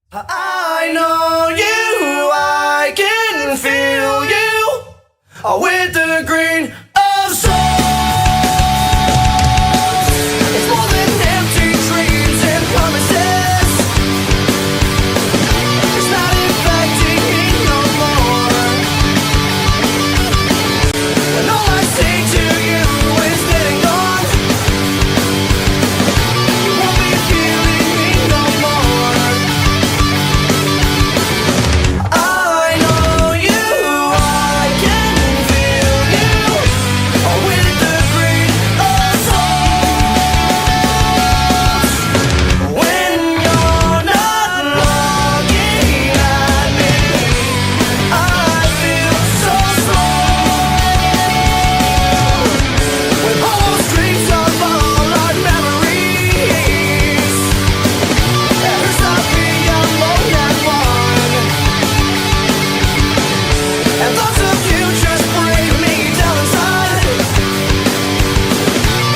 I know you, I can feel you with the green of soul. It's more than empty dreams and promises. It's not infecting me no more. When all I say to you is getting gone, you won't be feeling me no more. I know you, I can feel you with the green of souls. When you're not looking at me, I feel so slow. When all those dreams of all our memories, there's nothing alone and one. And thoughts of you just bring me down inside.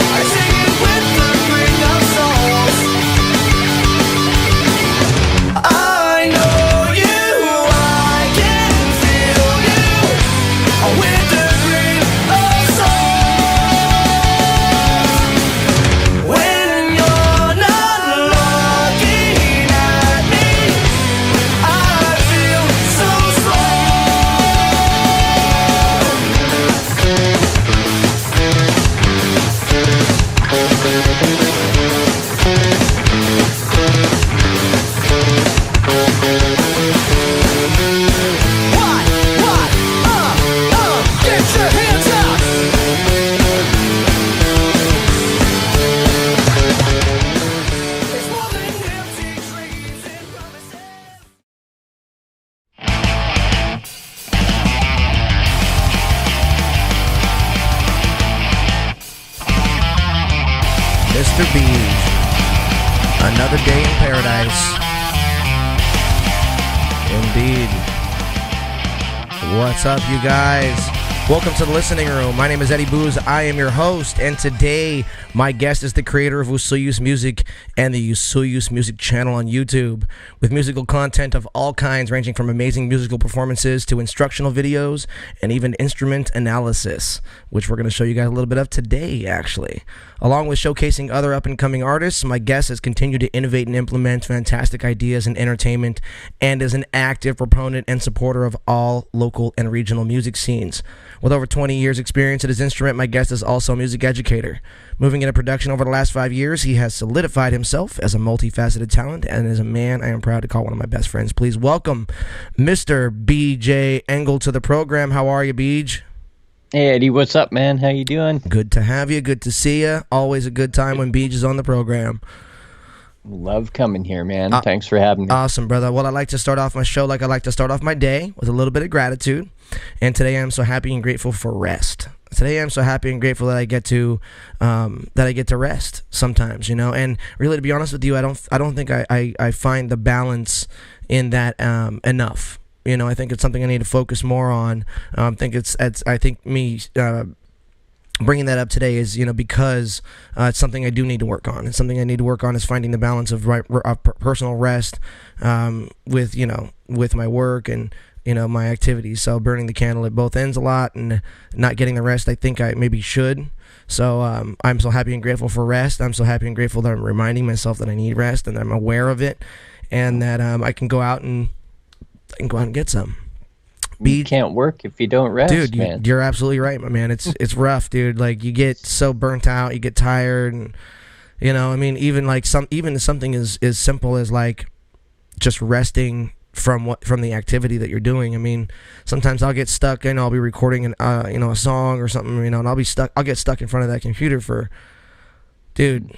I sing it with the green of souls. I know you, I can feel you with the green of souls. When you're not looking at me, I feel so slow. What? Get your hands up! It's more than empty dreams and promises. Mr. Beach, another day in paradise. Indeed. What's up, you guys? Welcome to the listening room. My name is Eddie Booz. I am your host, and today my guest is the creator of Usuyus Music and the Usuyus Music channel on YouTube, with musical content of all kinds, ranging from amazing musical performances to instructional videos and even instrument analysis, which we're going to show you guys a little bit of today, actually. Along with showcasing other up-and-coming artists, my guest has continued to innovate and implement fantastic ideas in entertainment and is an active proponent and supporter of all local and regional music scenes. With over 20 years experience at his instrument, my guest is also a music educator. Moving into production over the last 5 years, he has solidified himself as a multifaceted talent and is a man I am proud to call one of my best friends. Please welcome Mr. BJ Engel to the program. How are you, Beej? Hey Eddie, what's up, man? How you doing? Good to have you. Good to see you. Always a good time when Beej is on the program. Love coming here, man. Thanks for having me. Awesome, brother. Well, I like to start off my show like I like to start off my day, with a little bit of gratitude. And today I'm so happy and grateful for rest. Today I'm so happy and grateful that I get to rest sometimes, you know. And really, to be honest with you, I don't think I find the balance in that enough. You know, I think it's something I need to focus more on. I think bringing that up today is, you know, because it's something I do need to work on. It's something I need to work on, is finding the balance of personal rest with my work and, you know, my activities. So burning the candle at both ends a lot and not getting the rest I think I maybe should. So I'm so happy and grateful for rest. I'm so happy and grateful that I'm reminding myself that I need rest and that I'm aware of it, and that I can go out and get some. You can't work if you don't rest, dude. man. You're absolutely right, my man. It's rough, dude. Like, you get so burnt out, you get tired, and, you know, I mean, even something as simple as like just resting from the activity that you're doing. I mean, sometimes I'll get stuck, and I'll be recording a song or something, you know, and I'll get stuck in front of that computer for, dude,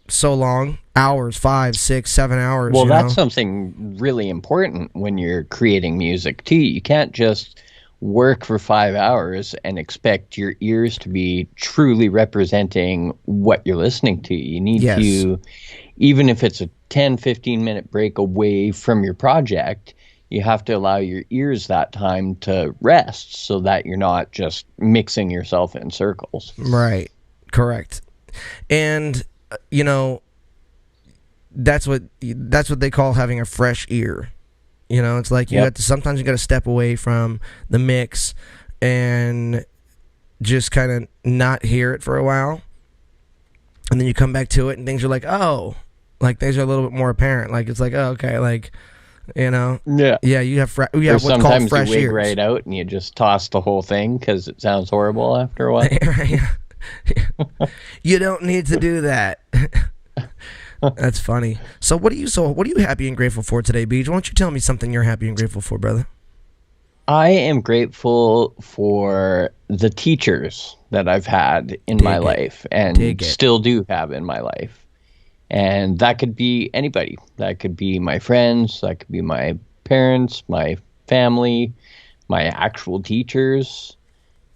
so long, hours, 5, 6, 7 hours. Well, you that's know? something really important when you're creating music too. You can't just work for 5 hours and expect your ears to be truly representing what you're listening to. You need to, even if it's a 10-15 minute break away from your project, you have to allow your ears that time to rest so that you're not just mixing yourself in circles. Right. Correct. And, you know, that's what they call having a fresh ear. You know, it's like you have to, sometimes you got to step away from the mix and just kind of not hear it for a while, and then you come back to it and things are like, oh, like things are a little bit more apparent. Like it's like, oh, okay, like, you know, you have what's called fresh you wig ears. right out and you just toss the whole thing because it sounds horrible after a while. You don't need to do that. That's funny. So what are you happy and grateful for today, Beej? Why don't you tell me something you're happy and grateful for, brother? I am grateful for the teachers that I've had in my life and still do have in my life. And that could be anybody. That could be my friends, that could be my parents, my family, my actual teachers,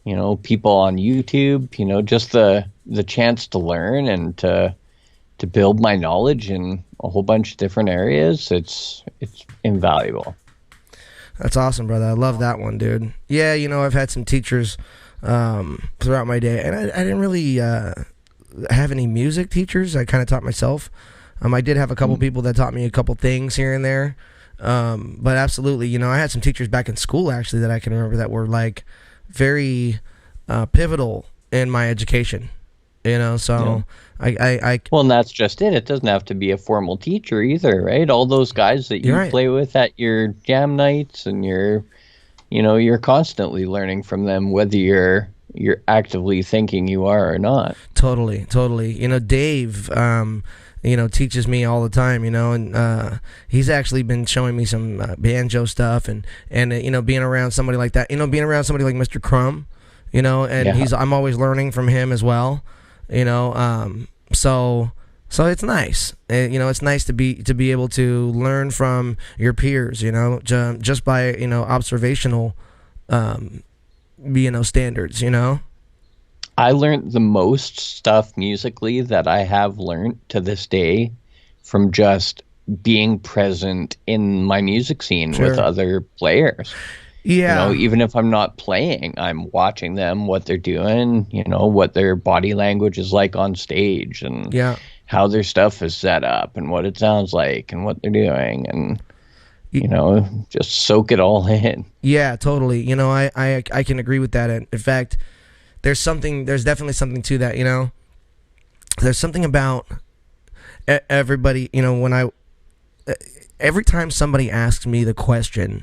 you know, people on YouTube, you know, just the chance to learn and to build my knowledge in a whole bunch of different areas. It's invaluable. That's awesome, brother. I love that one, dude. Yeah, you know, I've had some teachers throughout my day, and I didn't really have any music teachers. I kind of taught myself. I did have a couple people that taught me a couple things here and there, but absolutely, you know, I had some teachers back in school, actually, that I can remember that were, like, very pivotal in my education, you know, so... I well, and that's just it. It doesn't have to be a formal teacher either, right? All those guys that you play with at your jam nights, and you're constantly learning from them, whether you're actively thinking you are or not. Totally. You know, Dave, you know, teaches me all the time, you know, and he's actually been showing me some banjo stuff, and you know, being around somebody like that, you know, being around somebody like Mr. Crumb, you know, and I'm always learning from him as well. You know, so it's nice. You know, it's nice to be able to learn from your peers. You know, just by, you know, observational, you know, standards. You know, I learned the most stuff musically that I have learned to this day from just being present in my music scene with other players. Yeah. You know, even if I'm not playing, I'm watching them, what they're doing, you know, what their body language is like on stage, and how their stuff is set up, and what it sounds like, and what they're doing, and, you know, just soak it all in. Yeah, totally. You know, I can agree with that. In fact, there's definitely something to that, you know. There's something about everybody, you know, every time somebody asks me the question,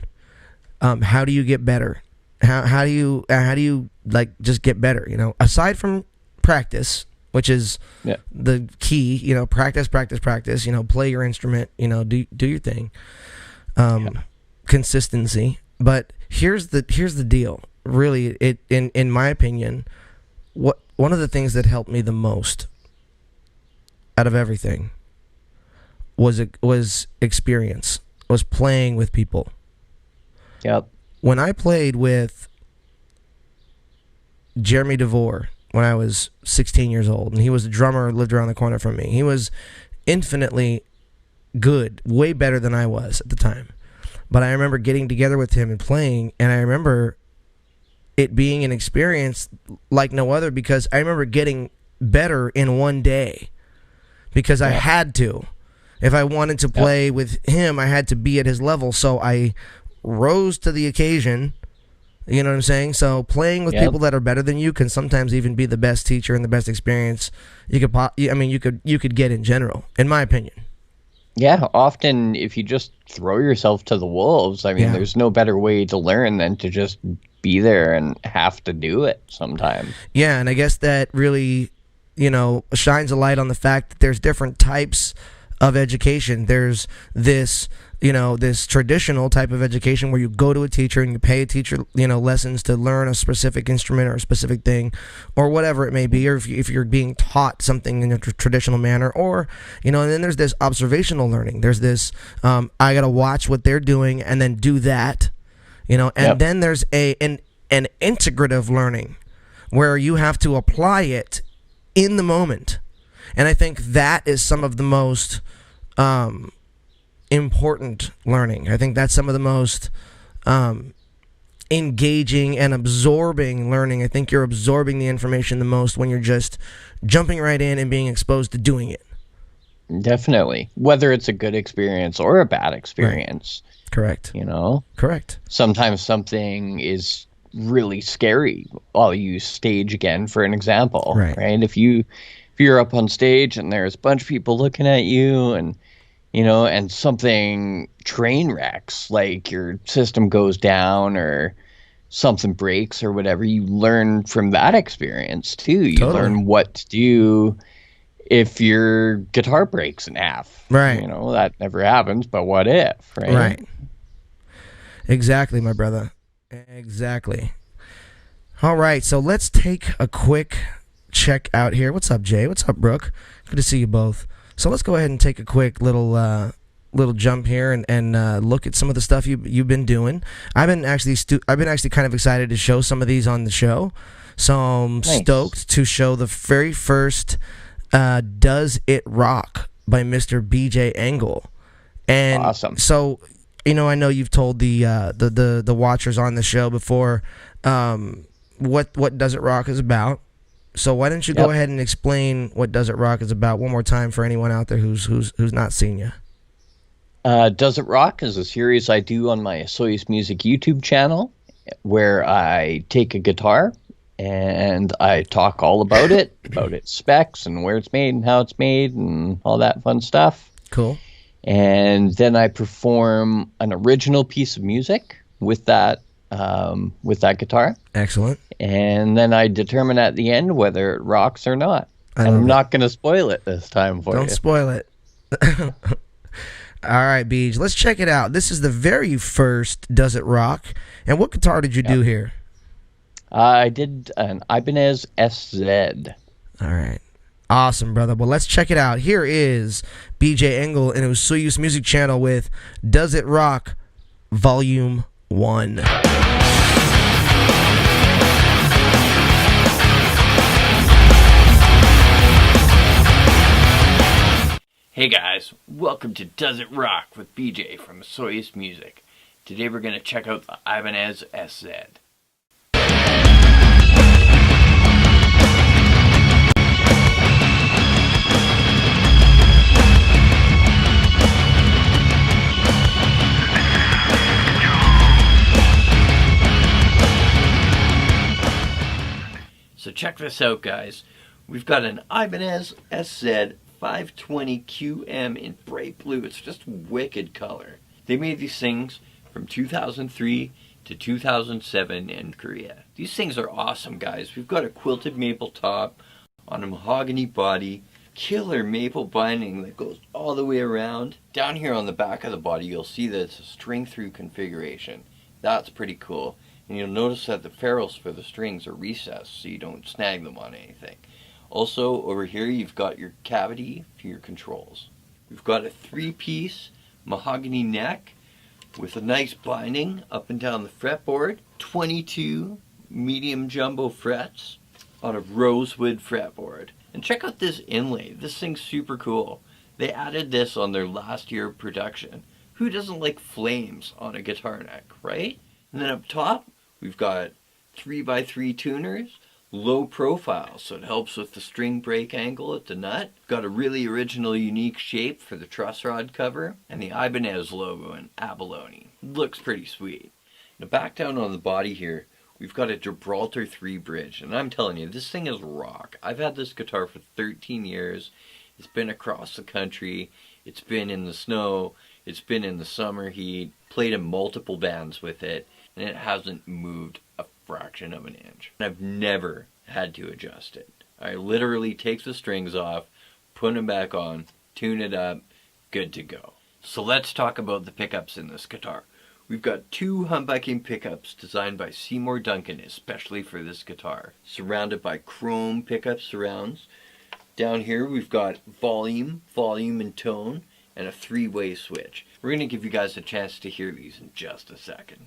how do you get better? How do you like just get better? You know, aside from practice, which is the key. You know, practice. You know, play your instrument. You know, do your thing. Consistency. But here's the deal. Really, in my opinion, one of the things that helped me the most out of everything was experience. Was playing with people. Yep. When I played with Jeremy DeVore when I was 16 years old, and he was a drummer, lived around the corner from me. He was infinitely good, way better than I was at the time. But I remember getting together with him and playing, and I remember it being an experience like no other, because I remember getting better in one day because I had to. If I wanted to play with him, I had to be at his level, so I rose to the occasion. You know what I'm saying? So playing with people that are better than you can sometimes even be the best teacher and the best experience you could get in general, in my opinion. Yeah, often if you just throw yourself to the wolves, I mean, there's no better way to learn than to just be there and have to do it sometimes. Yeah, and I guess that really, you know, shines a light on the fact that there's different types of education. There's this, you know, this traditional type of education where you go to a teacher and you pay a teacher, you know, lessons to learn a specific instrument or a specific thing or whatever it may be, or if you're being taught something in a traditional manner, or, you know, and then there's this observational learning. There's this, I got to watch what they're doing and then do that, you know, and then there's an integrative learning where you have to apply it in the moment. And I think that is some of the most important learning. I think that's some of the most engaging and absorbing learning. I think you're absorbing the information the most when you're just jumping right in and being exposed to doing it. Definitely. Whether it's a good experience or a bad experience, Correct. you know, Correct. sometimes something is really scary. I'll use stage again for an example, Right. right? If you're up on stage and there's a bunch of people looking at you and and something train wrecks, like your system goes down or something breaks or whatever, you learn from that experience too. You Totally. learn what to do if your guitar breaks in half. Right. That never happens, but what if, right? Right. Exactly, my brother. Exactly. All right, so let's take a quick check out here. What's up, Jay? What's up, Brooke? Good to see you both. So let's go ahead and take a quick little jump here and look at some of the stuff you've been doing. I've been actually kind of excited to show some of these on the show. So I'm stoked to show the very first "Does It Rock" by Mr. BJ Engel. And awesome. So I know you've told the watchers on the show before what "Does It Rock" is about. So why don't you go ahead and explain what "Does It Rock" is about one more time for anyone out there who's not seen you? Does It Rock is a series I do on my Soyuz Music YouTube channel where I take a guitar and I talk all about it, about its specs and where it's made and how it's made and all that fun stuff. Cool. And then I perform an original piece of music with that guitar. Excellent. And then I determine at the end whether it rocks or not. And I'm not going to spoil it this time for you. Don't spoil it. All right, Beej, let's check it out. This is the very first "Does It Rock." And what guitar did you do here? I did an Ibanez SZ. All right. Awesome, brother. Well, let's check it out. Here is BJ Engel and his Soyuz Music channel with "Does It Rock" Volume 1. Hey guys, welcome to Does It Rock with BJ from Soyuz Music. Today we're going to check out the Ibanez SZ. So check this out, guys. We've got an Ibanez SZ 520 QM in bright blue. It's just wicked color. They made these things from 2003 to 2007 in Korea. These things are awesome, guys. We've got a quilted maple top on a mahogany body, killer maple binding that goes all the way around. Down here on the back of the body, you'll see that it's a string-through configuration. That's pretty cool. And you'll notice that the ferrules for the strings are recessed so you don't snag them on anything. Also, over here you've got your cavity for your controls. We've got a 3-piece mahogany neck with a nice binding up and down the fretboard. 22 medium jumbo frets on a rosewood fretboard. And check out this inlay. This thing's super cool. They added this on their last year of production. Who doesn't like flames on a guitar neck, right? And then up top, we've got 3x3 tuners. Low profile, so it helps with the string break angle at the nut. Got a really original, unique shape for the truss rod cover, and the Ibanez logo in abalone. Looks pretty sweet. Now back down on the body here, we've got a Gibraltar 3 bridge, and I'm telling you, this thing is rock. I've had this guitar for 13 years. It's been across the country. It's been in the snow. It's been in the summer heat. Played in multiple bands with it, and it hasn't moved a fraction of an inch. I've never had to adjust it. I literally take the strings off, put them back on, tune it up, good to go. So let's talk about the pickups in this guitar. We've got 2 humbucking pickups designed by Seymour Duncan especially for this guitar, surrounded by chrome pickup surrounds. Down here we've got volume, and tone, and a 3-way switch. We're going to give you guys a chance to hear these in just a second.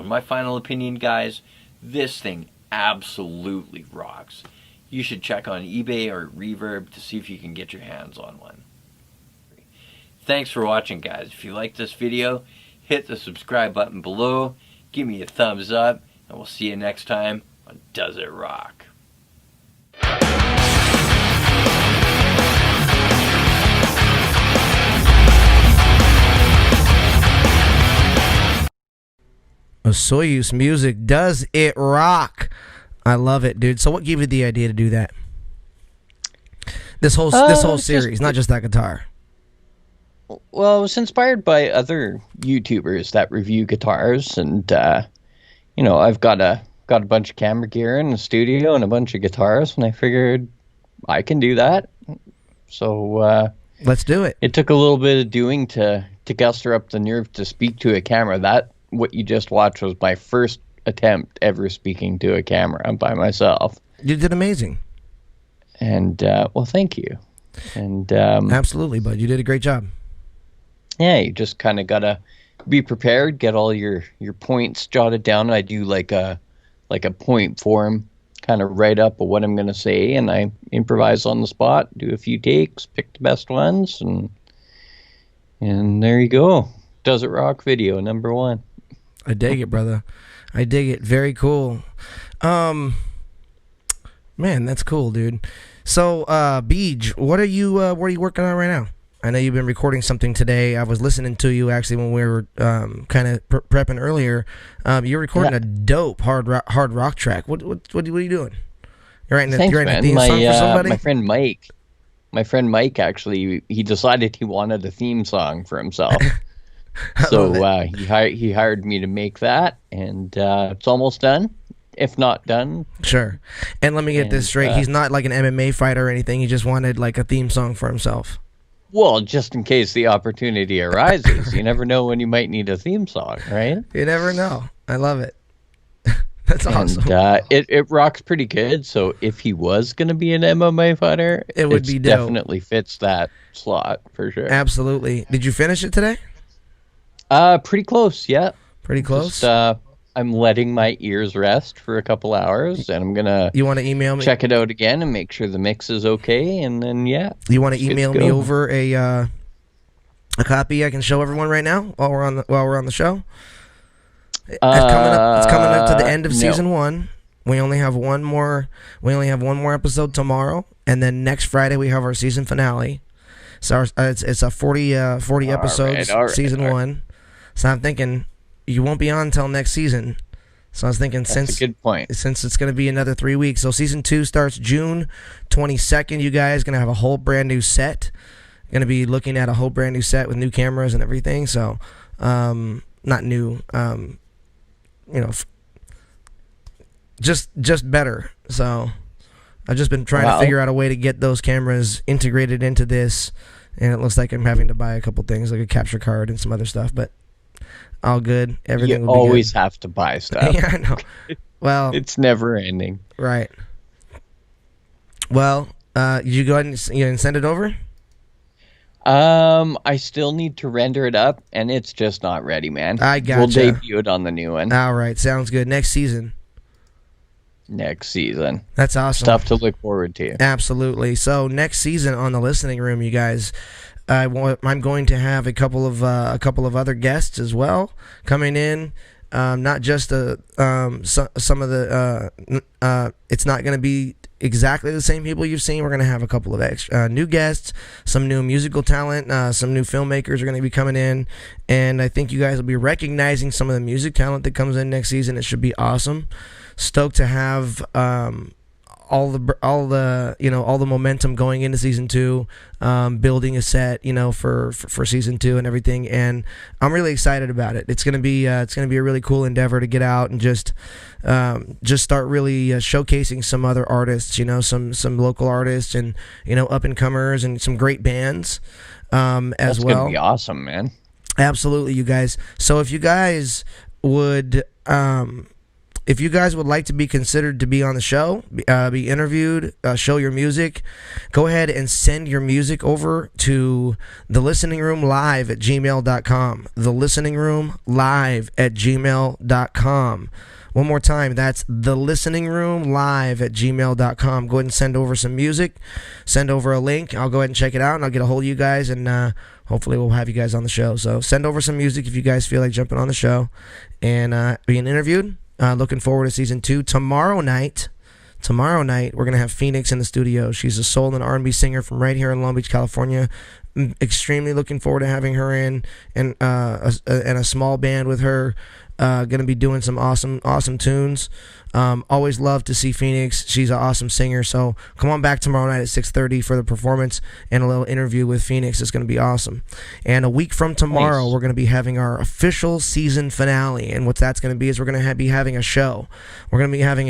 in my final opinion, guys, this thing absolutely rocks. You should check on eBay or Reverb to see if you can get your hands on one. Thanks for watching, guys. If you like this video, hit the subscribe button below, give me a thumbs up, and we'll see you next time on Does It Rock? Soyuz Music, Does It Rock? I love it, dude. So what gave you the idea to do that? This whole series, not just that guitar. Well, I was inspired by other YouTubers that review guitars, and I've got a bunch of camera gear in the studio and a bunch of guitars, and I figured I can do that. So let's do it. It took a little bit of doing to muster up the nerve to speak to a camera. That what you just watched was my first attempt ever speaking to a camera by myself. You did amazing. And well, thank you. And absolutely, bud. You did a great job. Yeah, you just kind of gotta be prepared, get all your points jotted down. I do like a point form, kind of write up of what I'm gonna say, and I improvise on the spot, do a few takes, pick the best ones, and there you go. Does It Rock video number 1. I dig it, brother. I dig it. Very cool. Man, that's cool, dude. So, Beej, what are you working on right now? I know you've been recording something today. I was listening to you actually when we were kind of prepping earlier. You're recording a dope hard rock track. What are you doing? You're writing a theme song for somebody? My friend Mike actually, he decided he wanted a theme song for himself. So he hired me to make that, and it's almost done, if not done. Sure. And let me get this straight. He's not like an MMA fighter or anything. He just wanted like a theme song for himself. Well, just in case the opportunity arises. You never know when you might need a theme song, right? You never know. I love it. That's awesome. And it rocks pretty good. So if he was going to be an MMA fighter, it would be dope. Definitely fits that slot for sure. Absolutely. Did you finish it today? Pretty close, yeah. Pretty close? Just, I'm letting my ears rest for a couple hours, and I'm going to You want to email me? Check it out again and make sure the mix is okay, and then, yeah. You want to email me over a copy I can show everyone right now while we're on the show? It's coming up to the end of season 1. We only have one more episode tomorrow, and then next Friday we have our season finale. So it's a 40 episodes, season 1. So I'm thinking you won't be on until next season. So I was thinking That's a good point. Since it's going to be another 3 weeks. So season 2 starts June 22nd. You guys going to have a whole brand new set. Going to be looking at a whole brand new set with new cameras and everything. So not new, just better. So I've just been trying to figure out a way to get those cameras integrated into this, and it looks like I'm having to buy a couple things like a capture card and some other stuff, but all good. Everything will be good. You always have to buy stuff. Yeah, I know. Well, it's never ending. Right. Well, you go ahead and send it over? I still need to render it up, and it's just not ready, man. I gotcha. We'll debut it on the new one. All right, sounds good. Next season. That's awesome. Stuff to look forward to. Absolutely. So next season on the Listening Room, you guys, I'm going to have a couple of other guests as well coming in. Not just some of the. It's not going to be exactly the same people you've seen. We're going to have a couple of extra new guests, some new musical talent, some new filmmakers are going to be coming in, and I think you guys will be recognizing some of the music talent that comes in next season. It should be awesome. Stoked to have all the momentum going into season 2, building a set for season 2 and everything, and I'm really excited about it. It's gonna be a really cool endeavor to get out and just start really showcasing some other artists, some local artists and up and comers and some great bands as That's well. Gonna be awesome, man. Absolutely, you guys. So if you guys would if you guys would like to be considered to be on the show, be interviewed, show your music, go ahead and send your music over to thelisteningroomlive@gmail.com. Thelisteningroomlive@gmail.com. One more time, that's thelisteningroomlive@gmail.com. Go ahead and send over some music, send over a link. I'll go ahead and check it out, and I'll get a hold of you guys, and hopefully we'll have you guys on the show. So send over some music if you guys feel like jumping on the show and being interviewed. Looking forward to season 2. Tomorrow night, we're going to have Phoenix in the studio. She's a soul and R&B singer from right here in Long Beach, California. Extremely looking forward to having her in, and a small band with her. Going to be doing some awesome tunes. Always love to see Phoenix. She's an awesome singer. So come on back tomorrow night at 6:30 for the performance and a little interview with Phoenix. It's going to be awesome. And a week from tomorrow, we're going to be having our official season finale. And what that's going to be is we're going to be having a show. We're going to be having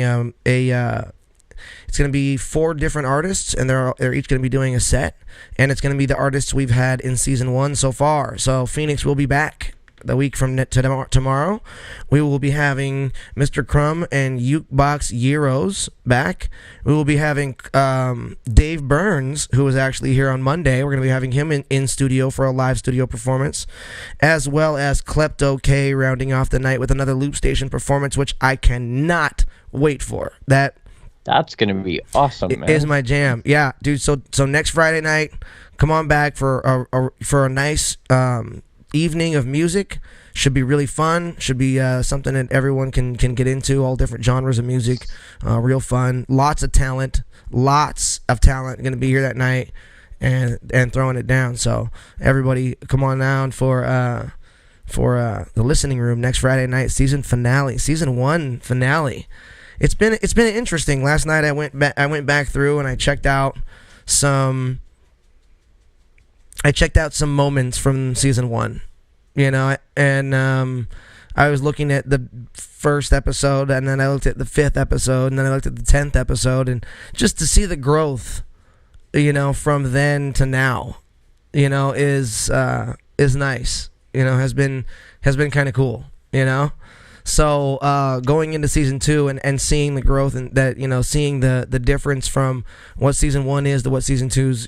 it's going to be 4 different artists, and they're each going to be doing a set. And it's going to be the artists we've had in season 1 so far. So Phoenix will be back. The week from tomorrow, we will be having Mr. Crumb and Ukebox Euros back. We will be having Dave Burns, who was actually here on Monday. We're going to be having him in studio for a live studio performance, as well as Klepto K rounding off the night with another Loop Station performance, which I cannot wait for. That's going to be awesome, man. It is my jam. Yeah, dude. So next Friday night, come on back for a nice evening of music. Should be really fun. Should be something that everyone can get into. All different genres of music. Real fun. Lots of talent going to be here that night and throwing it down. So everybody, come on down for the listening room next Friday night. Season 1 finale. It's been interesting. Last night I went back through and I checked out some moments from season 1, and I was looking at the first episode, and then I looked at the 5th episode, and then I looked at the 10th episode, and just to see the growth, from then to now, is nice. Has been kind of cool. So going into season 2 and seeing the growth, and that seeing the difference from what season 1 is to what season 2's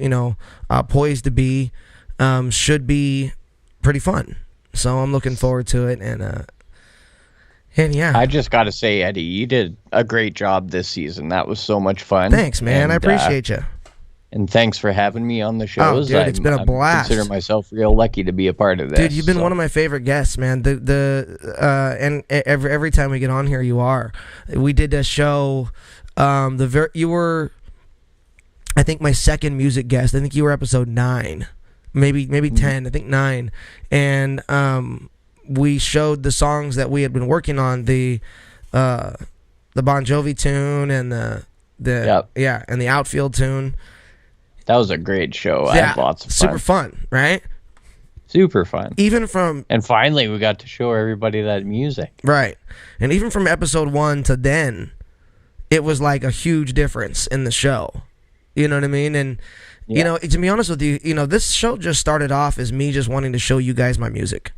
poised to be, should be pretty fun. So I'm looking forward to it, and yeah. I just got to say, Eddie, you did a great job this season. That was so much fun. Thanks, man. I appreciate you. And thanks for having me on the shows. Oh, dude, it's been a blast. I consider myself real lucky to be a part of this. Dude, you've been one of my favorite guests, man. And every time we get on here, you are. We did a show. You were, I think, my second music guest. I think you were episode 9, maybe 10. I think 9, and we showed the songs that we had been working on, the Bon Jovi tune and the and the Outfield tune. That was a great show. I had lots of fun. Super fun, right? Super fun. And finally, we got to show everybody that music. Right. And even from episode 1 to then, it was like a huge difference in the show. You know what I mean? And, to be honest with you, this show just started off as me just wanting to show you guys my music.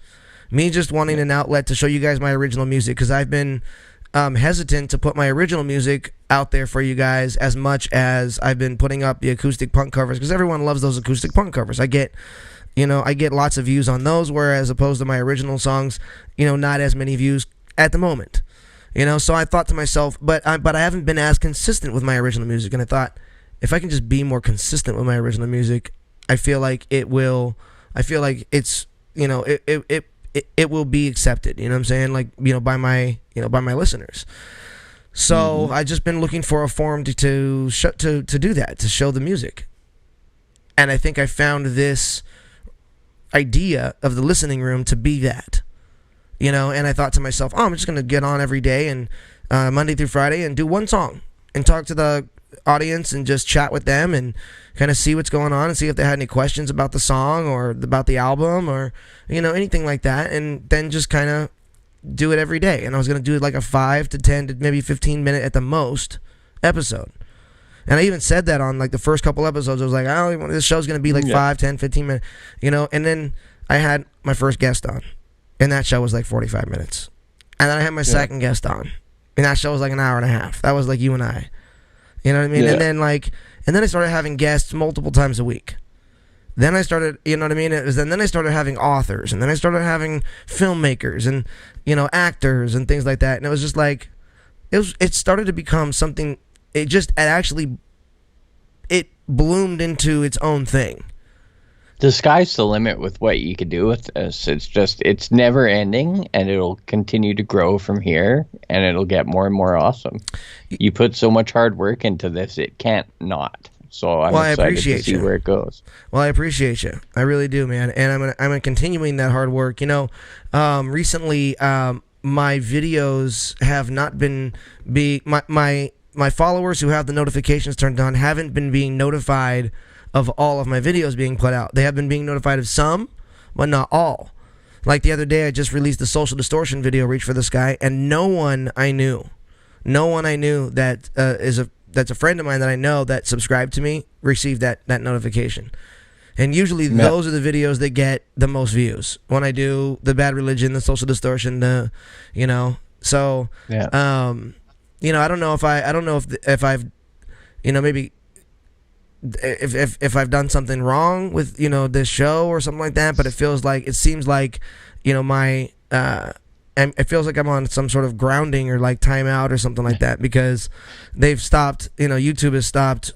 Me just wanting an outlet to show you guys my original music, because I've been hesitant to put my original music out there for you guys as much as I've been putting up the acoustic punk covers, because everyone loves those acoustic punk covers. I get lots of views on those, whereas opposed to my original songs, not as many views at the moment. So I thought to myself, but I haven't been as consistent with my original music, and I thought, if I can just be more consistent with my original music, I feel like it's it will be accepted, you know what I'm saying? Like, by my listeners. So I just been looking for a forum to do that, to show the music. And I think I found this idea of the listening room to be that, and I thought to myself, I'm just going to get on every day and Monday through Friday and do one song and talk to the audience and just chat with them and kind of see what's going on and see if they had any questions about the song or about the album or anything like that, and then just kind of do it every day. And I was going to do it like a 5 to 10 to maybe 15 minute at the most episode. And I even said that on like the first couple episodes. I was like, this show's going to be like 5, 10, 15 minutes, and then I had my first guest on, and that show was like 45 minutes. And then I had my second guest on, and that show was like an hour and a half. That was like you and I. You know what I mean? Yeah. And then I started having guests multiple times a week. Then I started, you know what I mean? And then I started having authors, and then I started having filmmakers and, you know, actors and things like that. And it was just like, it started to become something. It bloomed into its own thing. The sky's the limit with what you could do with this. It's never ending, and it'll continue to grow from here, and it'll get more and more awesome. You put so much hard work into this, it can't not. So I'm excited to see where it goes. Well, I appreciate you. I really do, man. And I'm continuing that hard work. You know, recently, my videos have not been my followers who have the notifications turned on haven't been being notified of all of my videos being put out. They have been being notified of some, but not all. Like the other day, I just released the Social Distortion video, Reach for the Sky, and no one I knew that that's a friend of mine that I know that subscribed to me received that notification. And usually those are the videos that get the most views. When I do the Bad Religion, the Social Distortion, you know, so yeah. You know, I don't know if I've, you know, maybe if I've done something wrong with, you know, this show or something like that, but it seems like, you know, it feels like I'm on some sort of grounding or like timeout or something like that, because they've stopped, you know, YouTube has stopped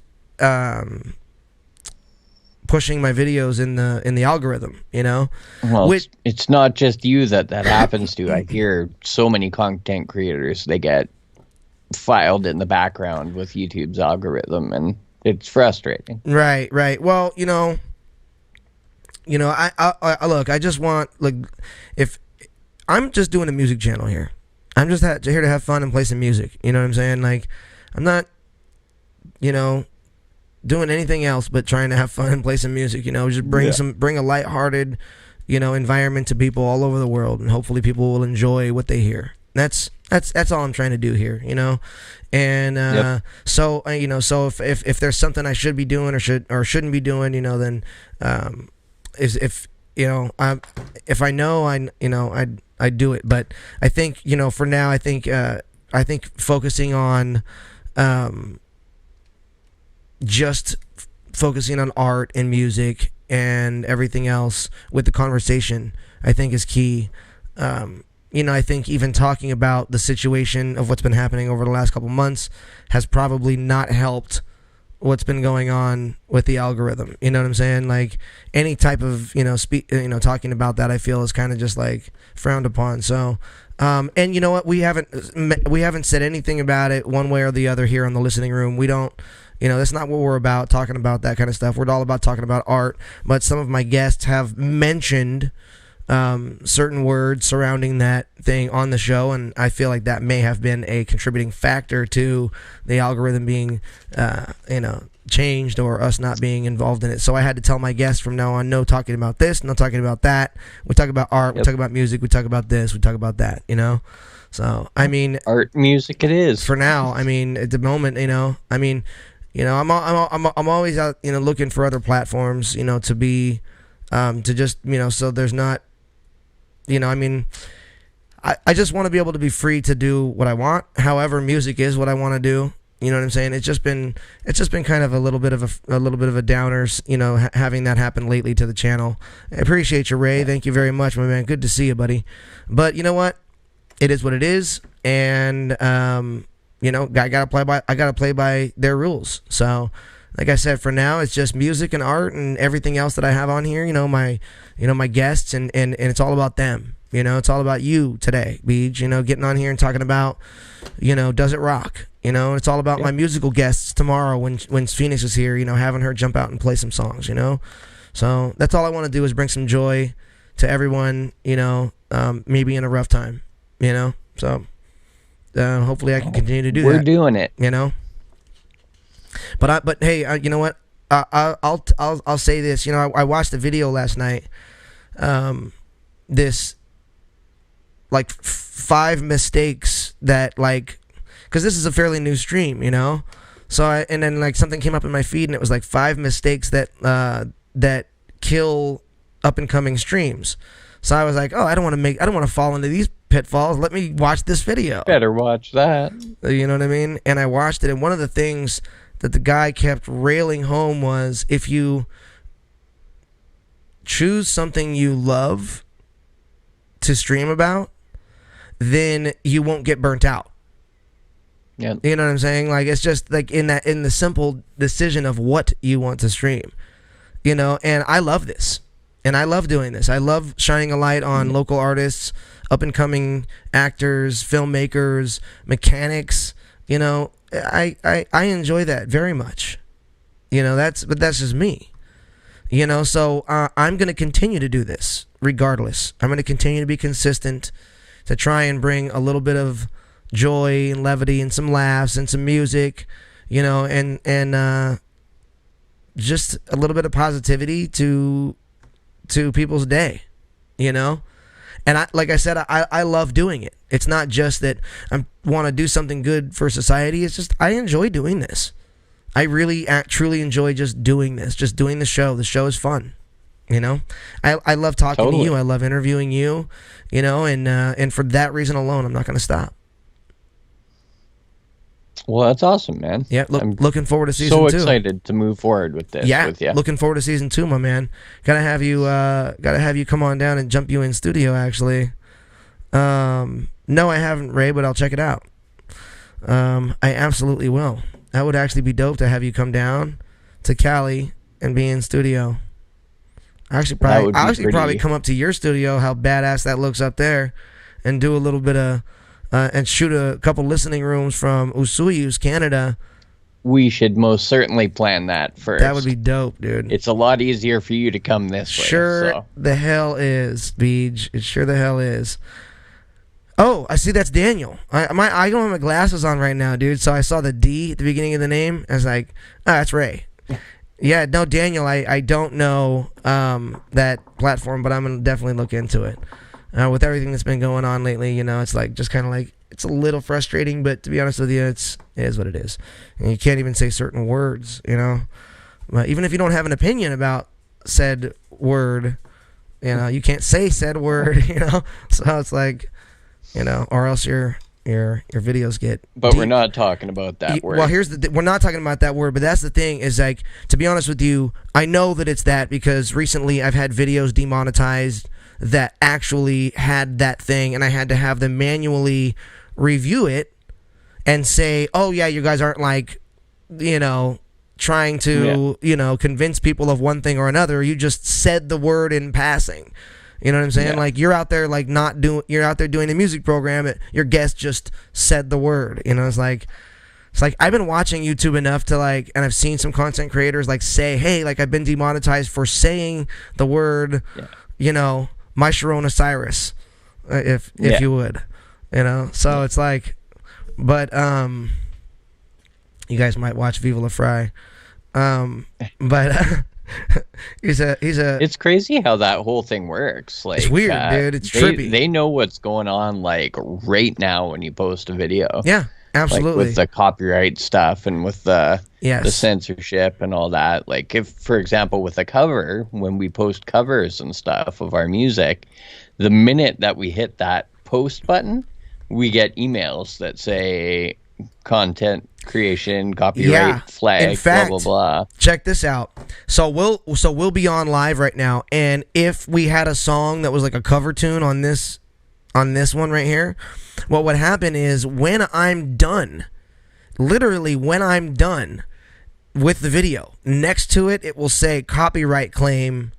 pushing my videos in the algorithm, you know. Well, it's not just you that happens to. I hear so many content creators, they get filed in the background with YouTube's algorithm, and it's frustrating. Right. Well, you know, I look, I just want, like, if I'm just doing a music channel here, I'm just here to have fun and play some music. You know what I'm saying? Like, I'm not, you know, doing anything else but trying to have fun and play some music. You know, just bring a lighthearted, you know, environment to people all over the world, and hopefully people will enjoy what they hear. That's all I'm trying to do here, you know. And so you know, so if there's something I should be doing or shouldn't be doing, you know, then if you know, if I know, I do it. But I think, you know, for now, I think focusing on just focusing on art and music and everything else with the conversation, I think is key. You know, I think even talking about the situation of what's been happening over the last couple months has probably not helped what's been going on with the algorithm. You know what I'm saying? Like, any type of, you know, talking about that, I feel, is kind of just like frowned upon. So, and you know what? We haven't said anything about it one way or the other here on the listening room. We don't, you know, that's not what we're about, talking about that kind of stuff. We're all about talking about art. But some of my guests have mentioned certain words surrounding that thing on the show, and I feel like that may have been a contributing factor to the algorithm being you know, changed, or us not being involved in it. So I had to tell my guests from now on, no talking about this, no talking about that. We talk about art, we talk about music, we talk about this, we talk about that, you know. So I mean, art, music, it is for now. I mean, at the moment, you know, I mean, you know, I'm always out, you know, looking for other platforms, you know, to be to just, you know, so there's not, you know, I mean, I just want to be able to be free to do what I want. However, music is what I want to do. You know what I'm saying? It's just been kind of a little bit of a downers, you know, having that happen lately to the channel. I appreciate you, Ray. Thank you very much, my man. Good to see you, buddy. But you know what? It is what it is, and you know, I gotta play by their rules. So, like I said, for now, it's just music and art and everything else that I have on here. You know, my guests, and it's all about them. You know, it's all about you today, Beej. You know, getting on here and talking about, you know, Does It Rock? You know, it's all about my musical guests tomorrow when Phoenix is here. You know, having her jump out and play some songs. You know, so that's all I want to do, is bring some joy to everyone. You know, maybe in a rough time. You know, so hopefully I can continue to do that. We're doing it. You know. But hey, you know what? I'll say this. You know, I watched the video last night. This, like, 5 mistakes that, like, because this is a fairly new stream, you know. So and then, like, something came up in my feed, and it was like 5 mistakes that kill up and coming streams. So I was like, oh, I don't want to fall into these pitfalls. Let me watch this video. Better watch that. You know what I mean? And I watched it, and one of the things that the guy kept railing home was, if you choose something you love to stream about, then you won't get burnt out. Yeah. You know what I'm saying? Like, it's just like in the simple decision of what you want to stream. You know, and I love this. And I love doing this. I love shining a light on local artists, up and coming actors, filmmakers, mechanics. You know, I enjoy that very much. You know, but that's just me. You know, so I'm going to continue to do this regardless. I'm going to continue to be consistent, to try and bring a little bit of joy and levity and some laughs and some music, you know, and just a little bit of positivity to people's day, you know. And like I said, I love doing it. It's not just that I want to do something good for society. It's just I enjoy doing this. I really truly enjoy just doing this, just doing the show. The show is fun, you know. I love talking to you. I love interviewing you, you know, and for that reason alone, I'm not going to stop. Well, that's awesome, man. Yeah, I'm looking forward to season 2. So excited to move forward with this. Yeah, with you. Looking forward to season 2, my man. Gotta have you come on down and jump you in studio. Actually, no, I haven't, Ray, but I'll check it out. I absolutely will. That would actually be dope to have you come down to Cali and be in studio. I actually probably come up to your studio. How badass that looks up there, and do a little bit of. And shoot a couple listening rooms from Usuyus, Canada. We should most certainly plan that first. That would be dope, dude. It's a lot easier for you to come this way. Sure the hell is, Beej. It sure the hell is. Oh, I see that's Daniel. I don't have my glasses on right now, dude, so I saw the D at the beginning of the name. I was like, that's Ray. Yeah, no, Daniel, I don't know that platform, but I'm going to definitely look into it. With everything that's been going on lately, you know, it's like just kind of like it's a little frustrating, but to be honest with you, it is what it is. And you can't even say certain words, you know. Even if you don't have an opinion about said word, you know, you can't say said word, you know. So it's like, you know, or else your videos get. But deep. We're not talking about that word. Well, we're not talking about that word, but that's the thing is, like, to be honest with you, I know that it's that because recently I've had videos demonetized that actually had that thing, and I had to have them manually review it and say, oh yeah, you guys aren't, like, you know, trying to you know, convince people of one thing or another. You just said the word in passing. You know what I'm saying? Yeah. Like, you're out there like you're out there doing a music program, your guest just said the word. You know, it's like I've been watching YouTube enough to, like, and I've seen some content creators like say, hey, like, I've been demonetized for saying the word, you know, my Sharona Cyrus, if you would, you know. So it's like, but you guys might watch Viva La Fry, but he's a. It's crazy how that whole thing works. Like, it's weird, dude. It's trippy. They know what's going on, like, right now when you post a video. Yeah, absolutely. Like, with the copyright stuff and with the censorship and all that. Like, if, for example, with a cover, when we post covers and stuff of our music, the minute that we hit that post button, we get emails that say content creation, copyright flag, in fact, blah blah blah. Check this out. So we'll be on live right now, and if we had a song that was like a cover tune on this one right here, what would happen is when I'm done, literally when I'm done with the video, next to it, it will say copyright claim,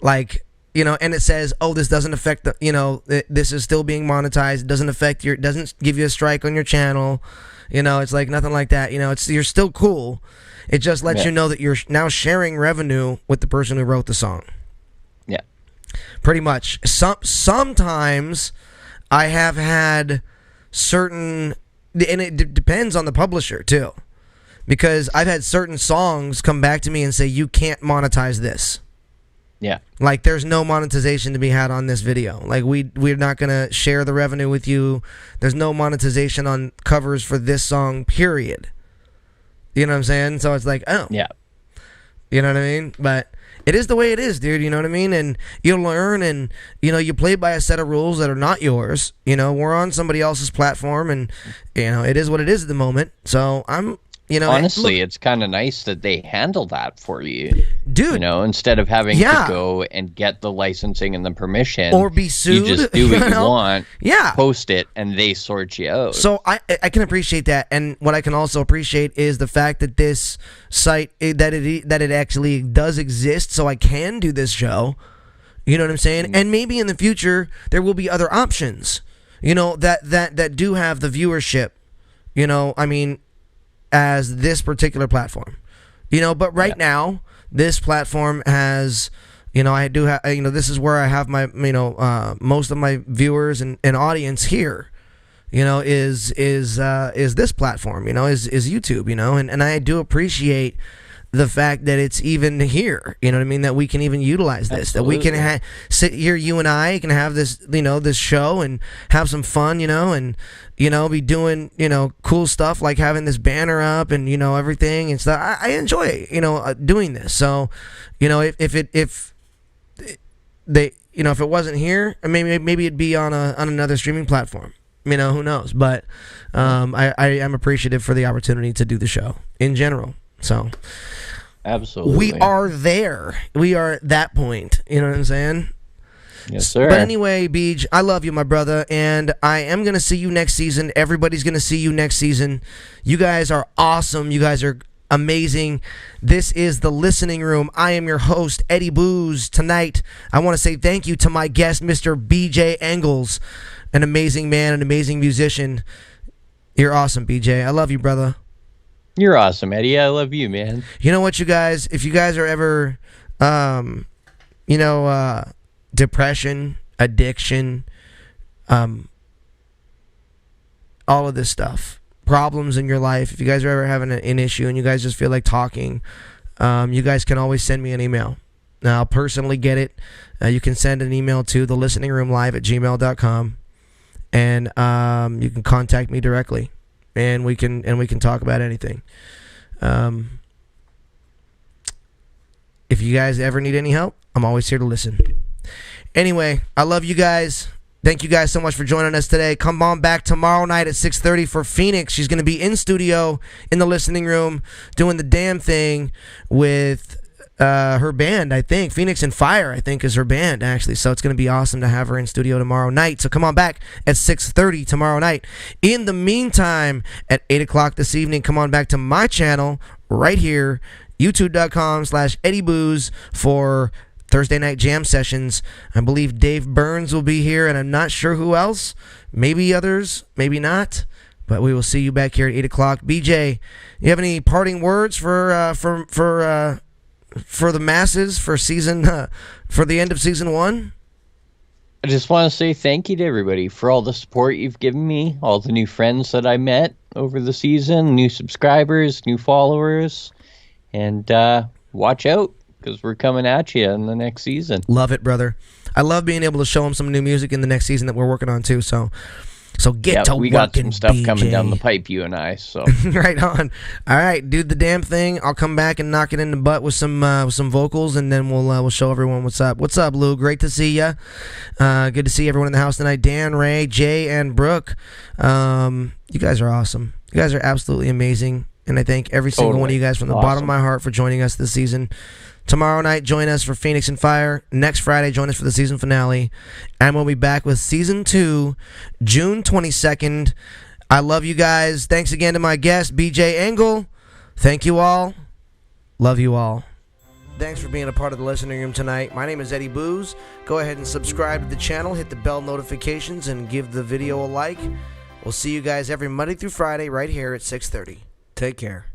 like, you know, and it says, oh, this doesn't affect the, you know, this is still being monetized. It doesn't give you a strike on your channel. You know, it's like nothing like that. You know, you're still cool. It just lets you know that you're now sharing revenue with the person who wrote the song. Yeah. Pretty much. Sometimes I have had certain, and it depends on the publisher too, because I've had certain songs come back to me and say, you can't monetize this. Yeah. Like, there's no monetization to be had on this video. Like, we're not going to share the revenue with you. There's no monetization on covers for this song, period. You know what I'm saying? So it's like, oh. Yeah. You know what I mean? But it is the way it is, dude. You know what I mean? And you learn, and you play by a set of rules that are not yours. We're on somebody else's platform, and it is what it is at the moment. So I'm. Honestly, it's kind of nice that they handle that for you, dude. Instead of having to go and get the licensing and the permission, or be sued. You just do what you want, yeah, post it, and they sort you out. So I can appreciate that, and what I can also appreciate is the fact that this site that it actually does exist, so I can do this show. You know what I'm saying? And maybe in the future there will be other options. That do have the viewership. I mean, as this particular platform, but right now this platform has, I do have, this is where I have my, most of my viewers and audience here, is this platform, is YouTube, and I do appreciate the fact that it's even here, you know what I mean, that we can even utilize this. Absolutely. That we can sit here, you and I can have this, this show and have some fun, and, be doing, cool stuff like having this banner up and, everything and stuff. I enjoy, doing this. So, if it wasn't here, maybe it'd be on another streaming platform. Who knows? But I am appreciative for the opportunity to do the show in general. So, absolutely, we are there. We are at that point. You know what I'm saying? Yes, sir. But anyway, Beej, I love you, my brother, and I am gonna see you next season. Everybody's gonna see you next season. You guys are awesome. You guys are amazing. This is The Listening Room. I am your host, Eddie Booze. Tonight, I want to say thank you to my guest, Mr. BJ Engels, an amazing man, an amazing musician. You're awesome, BJ. I love you, brother. You're awesome, Eddie. I love you, man. You know what, you guys? If you guys are ever, depression, addiction, all of this stuff, problems in your life, if you guys are ever having an issue and you guys just feel like talking, you guys can always send me an email. Now, I'll personally get it. You can send an email to thelisteningroomlive@gmail.com, and you can contact me directly. And we can talk about anything. If you guys ever need any help, I'm always here to listen. Anyway, I love you guys. Thank you guys so much for joining us today. Come on back tomorrow night at 6:30 for Phoenix. She's going to be in studio in the listening room doing the damn thing with her band, I think. Phoenix and Fire, I think, is her band, actually. So it's going to be awesome to have her in studio tomorrow night. So come on back at 6:30 tomorrow night. In the meantime, at 8 o'clock this evening, come on back to my channel right here, youtube.com/EddieBooze for Thursday night jam sessions. I believe Dave Burns will be here, and I'm not sure who else. Maybe others, maybe not. But we will see you back here at 8 o'clock. BJ, you have any parting words for the masses for for the end of season 1? I just want to say thank you to everybody for all the support you've given me, all the new friends that I met over the season, new subscribers, new followers, and watch out, because we're coming at you in the next season. Love it, brother. I love being able to show them some new music in the next season that we're working on too. So get to we working, got some stuff BJ. coming down the pipe, you and I. So right on. All right, do the damn thing. I'll come back and knock it in the butt with some vocals, and then we'll show everyone what's up. What's up, Lou? Great to see you. Good to see everyone in the house tonight. Dan, Ray, Jay, and Brooke. You guys are awesome. You guys are absolutely amazing, and I thank every single one of you guys from the bottom of my heart for joining us this season. Tomorrow night, join us for Phoenix and Fire. Next Friday, join us for the season finale. And we'll be back with Season 2, June 22nd. I love you guys. Thanks again to my guest, BJ Engel. Thank you all. Love you all. Thanks for being a part of the listening room tonight. My name is Eddie Booze. Go ahead and subscribe to the channel, hit the bell notifications, and give the video a like. We'll see you guys every Monday through Friday right here at 6:30. Take care.